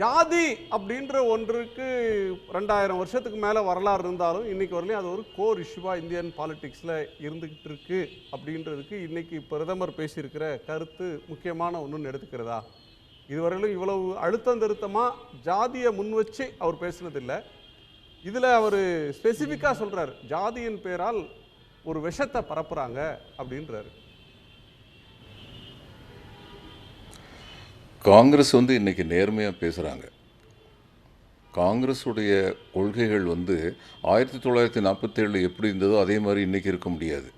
ஜாதி அப்படின்ற ஒன்றுக்கு 2000 வருஷத்துக்கு மேலே வரலாறு இருந்தாலும் இன்னைக்கு வரலையும் அது ஒரு கோர் இஷ்யூவாக இந்தியன் பாலிடிக்ஸில் இருந்துக்கிட்டு இருக்கு அப்படின்றதுக்கு இன்னைக்கு பிரதமர் பேசியிருக்கிற கருத்து முக்கியமான ஒன்றுன்னு எடுத்துக்கிறதா? இதுவரையிலும் இவ்வளவு அழுத்தம் திருத்தமாக ஜாதியை முன் வச்சு அவர் பேசுனதில்லை. இதில் அவர் ஸ்பெசிஃபிக்காக சொல்கிறார், ஜாதியின் பேரால் ஒரு விஷத்தை பரப்புகிறாங்க அப்படின்றாரு. காங்கிரஸ் இன்னைக்கு நேர்மையாக பேசுகிறாங்க. காங்கிரஸுடைய கொள்கைகள் 1947 எப்படி இருந்ததோ அதே மாதிரி இன்றைக்கி இருக்க முடியாது.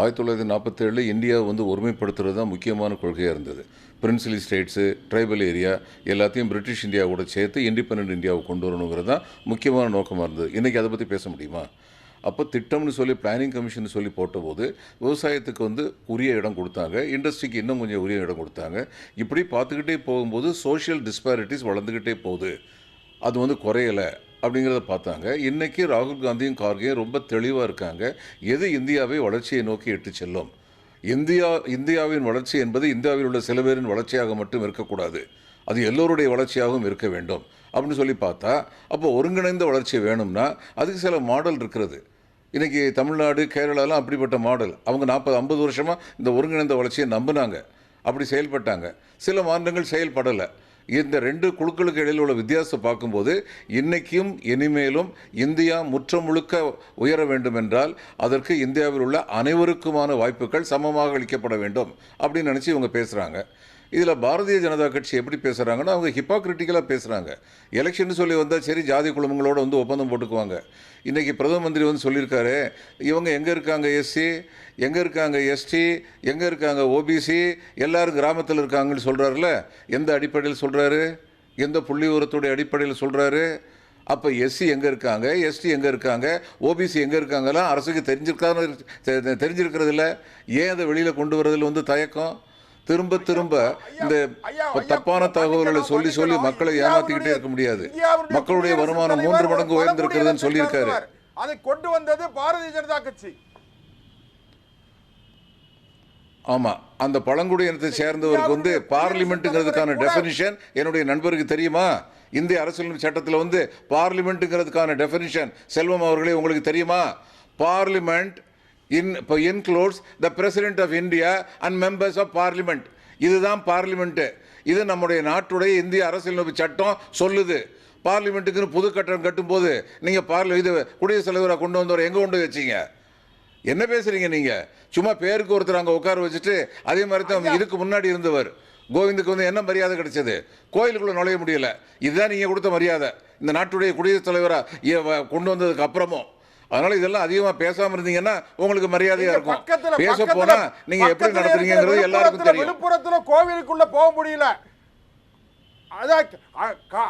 1947 இந்தியாவை ஒருமைப்படுத்துறது தான் முக்கியமான கொள்கையாக இருந்தது. பிரின்ஸ்லி ஸ்டேட்ஸு, ட்ரைபல் ஏரியா எல்லாத்தையும் பிரிட்டிஷ் இந்தியாவோட சேர்த்து இண்டிபெண்டன்ட் இந்தியாவை கொண்டு வரணுங்கிறது தான் முக்கியமான நோக்கமாக இருந்தது. இன்றைக்கி அதை பற்றி பேச முடியுமா? அப்போ திட்டம்னு சொல்லி பிளானிங் கமிஷன் சொல்லி போட்டபோது விவசாயத்துக்கு உரிய இடம் கொடுத்தாங்க, இண்டஸ்ட்ரிக்கு இன்னும் கொஞ்சம் உரிய இடம் கொடுத்தாங்க. இப்படி பார்த்துக்கிட்டே போகும்போது சோஷியல் டிஸ்பாரிட்டிஸ் வளர்ந்துக்கிட்டே போகுது, அது குறையலை அப்படிங்கிறத பார்த்தாங்க. இன்றைக்கி ராகுல் காந்தியும் கார்கேயும் ரொம்ப தெளிவாக இருக்காங்க. எது இந்தியாவை வளர்ச்சியை நோக்கி இட்டு செல்லும்? இந்தியாவின் வளர்ச்சி என்பது இந்தியாவில் உள்ள சில பேரின் வளர்ச்சியாக மட்டும் இருக்கக்கூடாது, அது எல்லோருடைய வளர்ச்சியாகவும் இருக்க வேண்டும் அப்படின்னு சொல்லி பார்த்தா, அப்போ ஒருங்கிணைந்த வளர்ச்சி வேணும்னா அதுக்கு சில மாடல் இருக்கிறது. இன்றைக்கி தமிழ்நாடு, கேரளாலாம் அப்படிப்பட்ட மாடல். அவங்க 40-50 வருஷமாக இந்த ஒருங்கிணைந்த வளர்ச்சியை நம்பினாங்க, அப்படி செயல்பட்டாங்க. சில மாநிலங்கள் செயல்படலை. இந்த ரெண்டு குழுக்களுக்கு இடையில் உள்ள வித்தியாசத்தை பார்க்கும்போது இன்றைக்கும் இனிமேலும் இந்தியா முற்றம் முழுக்க உயர வேண்டும் என்றால் அதற்கு இந்தியாவில் உள்ள அனைவருக்குமான வாய்ப்புகள் சமமாக அளிக்கப்பட வேண்டும் அப்படின்னு நினச்சி இவங்க பேசுகிறாங்க. இதில் பாரதிய ஜனதா கட்சி எப்படி பேசுகிறாங்கன்னா, அவங்க ஹிப்போக்ரிட்டிக்கலாக பேசுகிறாங்க. எலெக்ஷன் சொல்லி வந்தால் சரி, ஜாதி குழுமங்களோடு ஒப்பந்தம் போட்டுக்குவாங்க. இன்றைக்கி பிரதம மந்திரி சொல்லியிருக்காரு, இவங்க எங்கே இருக்காங்க எஸ்சி, எங்கே இருக்காங்க எஸ்டி, எங்கே இருக்காங்க ஓபிசி, எல்லோரும் கிராமத்தில் இருக்காங்கன்னு சொல்கிறாருல. எந்த அடிப்படையில் சொல்கிறாரு? எந்த புள்ளி உரத்துடைய அடிப்படையில் சொல்கிறாரு? அப்போ எஸ்சி எங்கே இருக்காங்க, எஸ்டி எங்கே இருக்காங்க, ஓபிசி எங்கே இருக்காங்கலாம் அரசுக்கு தெரிஞ்சிருக்கிறது இல்லை. ஏன் அதை வெளியில் கொண்டு வரதில் தயக்கம்? திரும்ப திரும்ப இந்த தப்பான தகவல்களை சொல்லி சொல்லி மக்களை ஏமாத்திக்கிட்டே இருக்க முடியாது. மக்களுடைய வருமானம் 3 மடங்கு உயர்ந்திருக்கிறதுன்னு சொல்லியிருக்காரு. அதை கொண்டு வந்தது பாரதிய ஜனதா கட்சி. ஆமா, அந்த பழங்குடி இனத்தை சேர்ந்தவருக்கு பார்லிமெண்ட்டுங்கிறதுக்கான டெஃபினிஷன் என்னுடைய நண்பருக்கு தெரியுமா? இந்திய அரசியல் சட்டத்தில் பார்லிமெண்ட்டுங்கிறதுக்கான டெஃபினிஷன் செல்வம் அவர்களே உங்களுக்கு தெரியுமா? Parliament includes the president of India and members of parliament. இதுதான் பார்லிமெண்ட்டு. இது நம்முடைய நாட்டுடைய இந்திய அரசியலமைப்பு சட்டம் சொல்லுது. பார்லிமெண்ட்டுக்குன்னு புது கட்டடம் கட்டும்போது நீங்கள் இது குடியரசுத் தலைவரை கொண்டு வந்தவர் எங்கே கொண்டு வச்சிங்க? என்ன பேசுகிறீங்க நீங்கள்? சும்மா பேருக்கு ஒருத்தர் அங்கே உட்கார வச்சுட்டு அதே மாதிரி தான் இதுக்கு முன்னாடி இருந்தவர் கோவிந்துக்கு என்ன மரியாதை கிடைச்சது? கோயிலுக்குள்ளே நுழைய முடியல. இதுதான் நீங்கள் கொடுத்த மரியாதை இந்த நாட்டுடைய குடியரசுத் தலைவராக கொண்டு வந்ததுக்கு அப்புறமும். அதனால இதெல்லாம் அதிகமா பேசாம இருந்தீங்கன்னா உங்களுக்கு மரியாதையா இருக்கும். பேச போனா நீங்க எப்படி நடத்துறீங்கிறது எல்லாருக்கும் தெரியும். விழுப்புரத்துல கோவிலுக்குள்ள போக முடியல.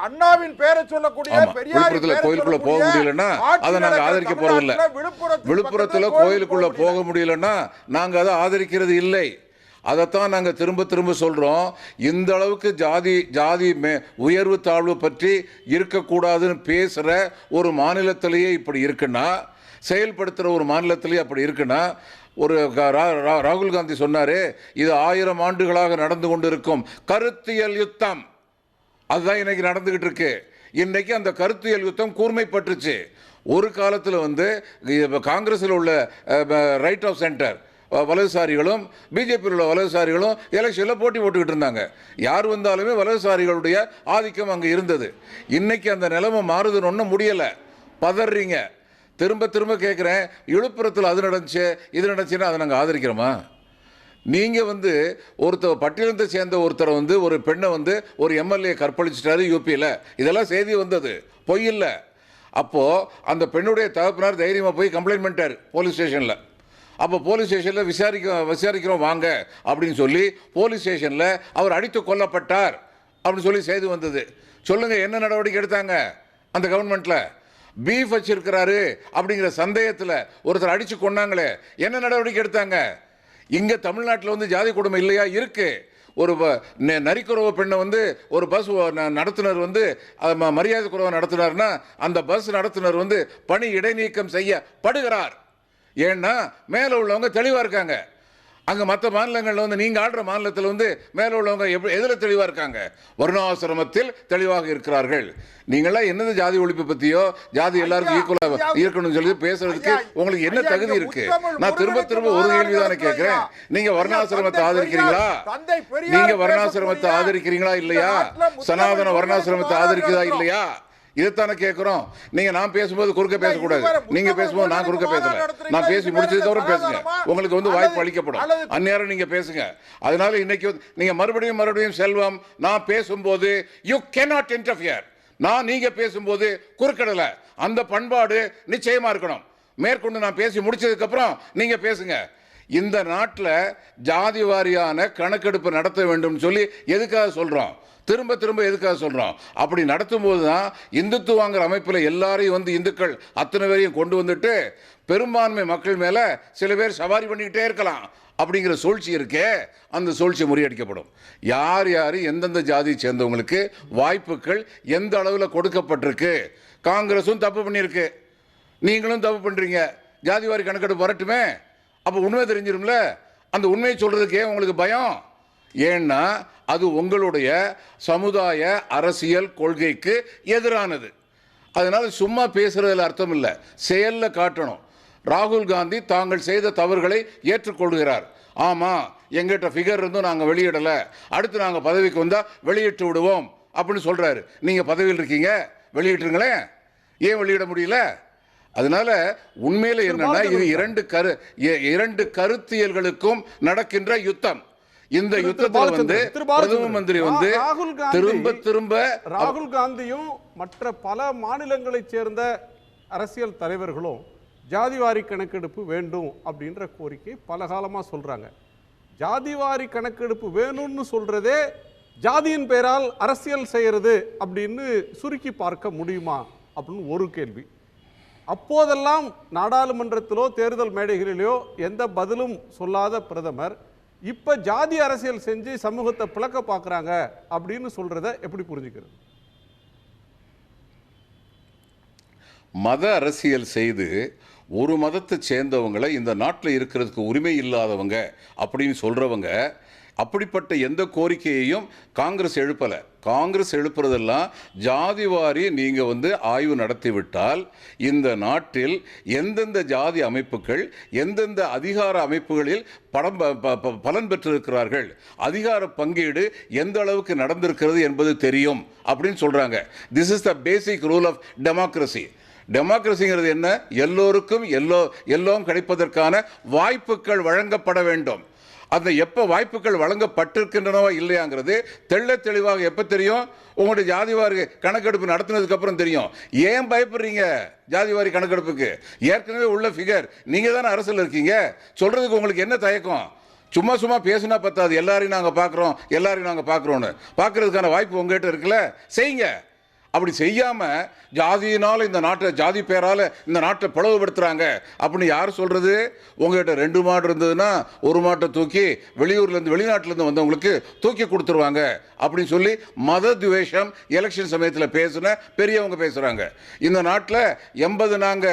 அண்ணாவின் பேரை சொல்லக்கூடிய விழுப்புரத்துல கோயிலுக்குள்ள போக முடியலன்னா அதை நாங்க ஆதரிக்க போறதில்லை. விழுப்புரத்துல கோயிலுக்குள்ள போக முடியலன்னா நாங்க அதை ஆதரிக்கிறது இல்லை. அதைத்தான் நாங்கள் திரும்ப திரும்ப சொல்கிறோம். இந்த அளவுக்கு ஜாதி உயர்வு தாழ்வு பற்றி இருக்கக்கூடாதுன்னு பேசுகிற ஒரு மாநிலத்திலேயே இப்படி இருக்குன்னா, செயல்படுத்துகிற ஒரு மாநிலத்திலேயே அப்படி இருக்குன்னா, ஒரு ராகுல் காந்தி சொன்னார், இது 1000 ஆண்டுகளாக நடந்து கொண்டு இருக்கும் கருத்தியல் யுத்தம். அதுதான் இன்னைக்கு நடந்துகிட்டு இருக்கு. இன்னைக்கு அந்த கருத்தியல் யுத்தம் கூர்மைப்பட்டுச்சு. ஒரு காலத்தில் காங்கிரஸில் உள்ள ரைட் ஆஃப் சென்டர் வலதுசாரிகளும் பிஜேபியில் உள்ள வலதுசாரிகளும் எலெக்ஷனில் போட்டி போட்டுக்கிட்டு இருந்தாங்க. யார் வந்தாலுமே வலதுசாரிகளுடைய ஆதிக்கம் அங்கே இருந்தது. இன்னைக்கு அந்த நிலைமை மாறுதுன்னு ஒன்றும் முடியலை. பதறீங்க. திரும்ப திரும்ப கேட்குறேன், விழுப்புரத்தில் அது நடந்துச்சு இது நடந்துச்சுன்னா அதை நாங்கள் ஆதரிக்கிறோமா? நீங்கள் ஒருத்தர் பட்டியலத்தை சேர்ந்த ஒருத்தரை ஒரு பெண்ணை ஒரு எம்எல்ஏ கற்பழிச்சிட்டாரு யூபியில். இதெல்லாம் செய்தி வந்தது, பொய் இல்லை. அப்போது அந்த பெண்ணுடைய தகப்பனார் தைரியமாக போய் கம்ப்ளைண்ட் பண்ணிட்டார் போலீஸ் ஸ்டேஷனில். அப்போ போலீஸ் ஸ்டேஷனில் விசாரிக்கிறோம் வாங்க அப்படின்னு சொல்லி போலீஸ் ஸ்டேஷனில் அவர் அடித்து கொல்லப்பட்டார் அப்படின்னு சொல்லி செய்தி வந்தது. சொல்லுங்கள், என்ன நடவடிக்கை எடுத்தாங்க அந்த கவர்மெண்ட்டில்? பீஃப் வச்சிருக்கிறாரு அப்படிங்கிற சந்தேகத்தில் ஒருத்தர் அடித்து கொண்டாங்களே, என்ன நடவடிக்கை எடுத்தாங்க? இங்கே தமிழ்நாட்டில் ஜாதி கொடுமை இல்லையா? இருக்கு. ஒரு நரிக்குறவ பெண்ணை ஒரு பஸ் நடத்துனர் மரியாதை குறைவாக நடத்தினார்னா அந்த பஸ் நடத்துனர் பணி இடைநீக்கம் செய்யப்படுகிறார். ஏன்னா மேலே உள்ளவங்க தெளிவாக இருக்காங்க. அங்கே மற்ற மாநிலங்களில் வந்து நீங்கள் ஆடுற மாநிலத்தில் வந்து மேலே உள்ளவங்க எதில் தெளிவாக இருக்காங்க? வர்ணாசிரமத்தில் தெளிவாக இருக்கிறார்கள். நீங்களாம் என்னது ஜாதி ஒழிப்பு பற்றியோ ஜாதி எல்லாருக்கும் ஈக்குவலாக இருக்கணும்னு சொல்லி பேசுறதுக்கு உங்களுக்கு என்ன தகுதி இருக்கு? நான் திரும்ப திரும்ப ஒரு கேள்வி தானே கேட்கிறேன். நீங்க வர்ணாசிரமத்தை ஆதரிக்கிறீங்களா? நீங்க வர்ணாசிரமத்தை ஆதரிக்கிறீங்களா இல்லையா? சனாதன வர்ணாசிரமத்தை ஆதரிக்கிறதா இல்லையா? இதைத்தானே கேட்கிறோம். நீங்க நான் பேசும்போது குறுக்க பேசக்கூடாது. நீங்க பேசும்போது நான் குறுக்க பேசல. நான் பேசி முடிச்சதுக்கு அப்புறம் பேசுங்க. உங்களுக்கு வந்து வாய்ப்பு அளிக்கப்படும். அந்நேரம் நீங்க பேசுங்க. அதனால இன்னைக்கு நீங்க மறுபடியும் செல்வம், நான் பேசும்போது யூ cannot interfere. நீங்க பேசும்போது குறுக்கிடல. அந்த பண்பாடு நிச்சயமா இருக்கணும். மேற்கொண்டு நான் பேசி முடிச்சதுக்கு அப்புறம் நீங்க பேசுங்க. இந்த நாட்டில் ஜாதி வாரியான கணக்கெடுப்பு நடத்த வேண்டும் சொல்லி எதுக்காக சொல்றோம்? திரும்ப திரும்ப எதுக்காக சொல்றோம்? அப்படி நடத்தும் போது தான் இந்துத்துவங்கிற அமைப்பில் எல்லாரையும் வந்து இந்துக்கள் அத்தனை பேரையும் கொண்டு வந்துட்டு பெரும்பான்மை மக்கள் மேல சில பேர் சவாரி பண்ணிக்கிட்டே இருக்கலாம் அப்படிங்கிற சூழ்ச்சி இருக்கே, அந்த சூழ்ச்சி முறியடிக்கப்படும். யார் யார் எந்தெந்த ஜாதியை சேர்ந்தவங்களுக்கு வாய்ப்புகள் எந்த அளவில் கொடுக்கப்பட்டிருக்கு? காங்கிரஸும் தப்பு பண்ணியிருக்கு, நீங்களும் தப்பு பண்றீங்க. ஜாதிவாரி கணக்கெடுப்பு வரட்டுமே, அப்போ உண்மை தெரிஞ்சிரும்ல. அந்த உண்மையை சொல்றதுக்கே உங்களுக்கு பயம். ஏன்னா அது உங்களுடைய சமுதாய அரசியல் கொள்கைக்கு எதிரானது. அதனால சும்மா பேசுறதுல அர்த்தம் இல்லை, செயல்ல காட்டணும். ராகுல் காந்தி தாங்கள் செய்த தவறுகளை ஏற்றுக்கொள்கிறார். ஆமா, எங்கிட்ட ஃபிகர் இருந்தும் நாங்கள் வெளியிடல, அடுத்து நாங்கள் பதவிக்கு வந்தா வெளியிட்டு விடுவோம் அப்படின்னு சொல்றாரு. நீங்க பதவியில் இருக்கீங்க, வெளியிட்டுருங்களேன். ஏன் வெளியிட முடியல? அதனால உண்மையில என்னன்னா இது இரண்டு கருத்தியல்களுக்கும் நடக்கின்ற யுத்தம். இந்த யுத்தத்தில் வந்து பிரதம மந்திரி வந்து திரும்ப ராகுல் காந்தியும் மற்ற பல மாநிலங்களைச் சேர்ந்த அரசியல் தலைவர்களும் ஜாதிவாரி கணக்கெடுப்பு வேண்டும் அப்படின்ற கோரிக்கை பல காலமா சொல்றாங்க. ஜாதிவாரி கணக்கெடுப்பு வேணும்னு சொல்றதே ஜாதியின் பெயரால் அரசியல் செய்யறது அப்படின்னு சுருக்கி பார்க்க முடியுமா அப்படின்னு ஒரு கேள்வி. அப்போதெல்லாம் நாடாளுமன்றத்திலோ தேர்தல் மேடைகளிலோ எந்த பதிலும் சொல்லாத பிரதமர் இப்ப ஜாதி அரசியல் செஞ்சு சமூகத்தை பிளக்க பார்க்கறாங்க அப்படின்னு சொல்றத எப்படி புரிஞ்சுக்கிறது? மத அரசியல் செய்து ஒரு மதத்தை சேர்ந்தவங்களை இந்த நாட்டில் இருக்கிறதுக்கு உரிமை இல்லாதவங்க அப்படின்னு சொல்றவங்க, அப்படிப்பட்ட எந்த கோரிக்கையையும் காங்கிரஸ் எழுப்பலை. காங்கிரஸ் எழுப்புறதெல்லாம் ஜாதிவாரி நீங்கள் வந்து ஆய்வு நடத்திவிட்டால் இந்த நாட்டில் எந்தெந்த ஜாதி அமைப்புகள் எந்தெந்த அதிகார அமைப்புகளில் பலன் பெற்றிருக்கிறார்கள், அதிகார பங்கீடு எந்த அளவுக்கு நடந்திருக்கிறது என்பது தெரியும் அப்படின்னு சொல்கிறாங்க. This is the basic rule of democracy. டெமோக்ரஸிங்கிறது என்ன? எல்லோருக்கும் எல்லாம் கிடைப்பதற்கான வாய்ப்புகள் வழங்கப்பட வேண்டும். அந்த எப்போ வாய்ப்புகள் வழங்கப்பட்டிருக்கின்றனவோ இல்லையாங்கிறது தெள்ள தெளிவாக எப்போ தெரியும்? உங்களுடைய ஜாதிவாரி கணக்கெடுப்பு நடத்தினதுக்கு அப்புறம் தெரியும். ஏன் பயப்படுறீங்க ஜாதிவாரி கணக்கெடுப்புக்கு? ஏற்கனவே உள்ள ஃபிகர், நீங்கள் தானே அரசியல் இருக்கீங்க, சொல்றதுக்கு உங்களுக்கு என்ன தயக்கம்? சும்மா பேசினா பத்தாது, எல்லாரையும் நாங்கள் பார்க்குறோன்னு பார்க்கறதுக்கான வாய்ப்பு உங்ககிட்ட இருக்குல்ல, செய்யுங்க. அப்படி செய்யாம ஜாதியினால இந்த நாட்டை, ஜாதி பேரால இந்த நாட்டை பிளவுபடுத்துறாங்க அப்படின்னு யார் சொல்றது? உங்ககிட்ட 2 மாடு இருந்ததுன்னா ஒரு மாட்டை தூக்கி வெளிநாட்டிலேருந்து வந்தவங்களுக்கு தூக்கி கொடுத்துருவாங்க அப்படின்னு சொல்லி மத துவேஷம் எலெக்ஷன் சமயத்தில் பேசுன பெரியவங்க பேசுறாங்க. இந்த நாட்டில் 80 நாங்க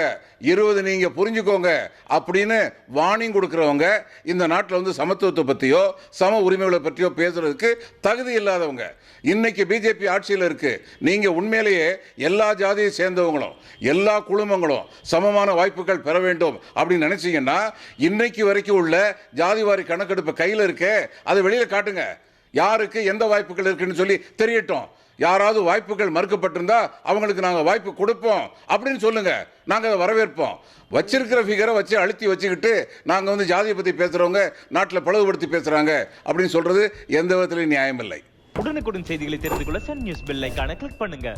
20 நீங்க புரிஞ்சுக்கோங்க அப்படின்னு வார்னிங் கொடுக்குறவங்க இந்த நாட்டில் வந்து சமத்துவத்தை பற்றியோ சம உரிமைகளை பற்றியோ பேசுறதுக்கு தகுதி இல்லாதவங்க. இன்னைக்கு பிஜேபி ஆட்சியில் இருக்கு. நீங்க உண்மையிலேயே எல்லா ஜாதியை சேர்ந்தவங்களும் எல்லா குழுமங்களும் சமமான வாய்ப்புகள் பெற வேண்டும் அப்படின்னு நினைச்சீங்கன்னா இன்னைக்கு வரைக்கும் உள்ள ஜாதிவாரி கணக்கெடுப்பு கையில் இருக்கே, அதை வெளியில காட்டுங்க. யாருக்கு எந்த வாய்ப்புகள் இருக்குன்னு சொல்லி தெரியட்டும். யாராவது வாய்ப்புகள் மறுக்கப்பட்டிருந்தா அவங்களுக்கு நாங்கள் வாய்ப்பு கொடுப்போம் அப்படின்னு சொல்லுங்க, நாங்கள் அதை வரவேற்போம். வச்சிருக்கிற ஃபிகரை வச்சு அழுத்தி வச்சுக்கிட்டு நாங்கள் வந்து ஜாதியை பற்றி பேசுகிறவங்க நாட்டில் பிளவுபடுத்தி பேசுகிறாங்க அப்படின்னு சொல்றது எந்த விதத்திலையும் நியாயம் இல்லை. உடனுக்குடன் செய்திகளை தெரிந்து கொள்ள சன் நியூஸ் பெல் ஐகானை கிளிக் பண்ணுங்க.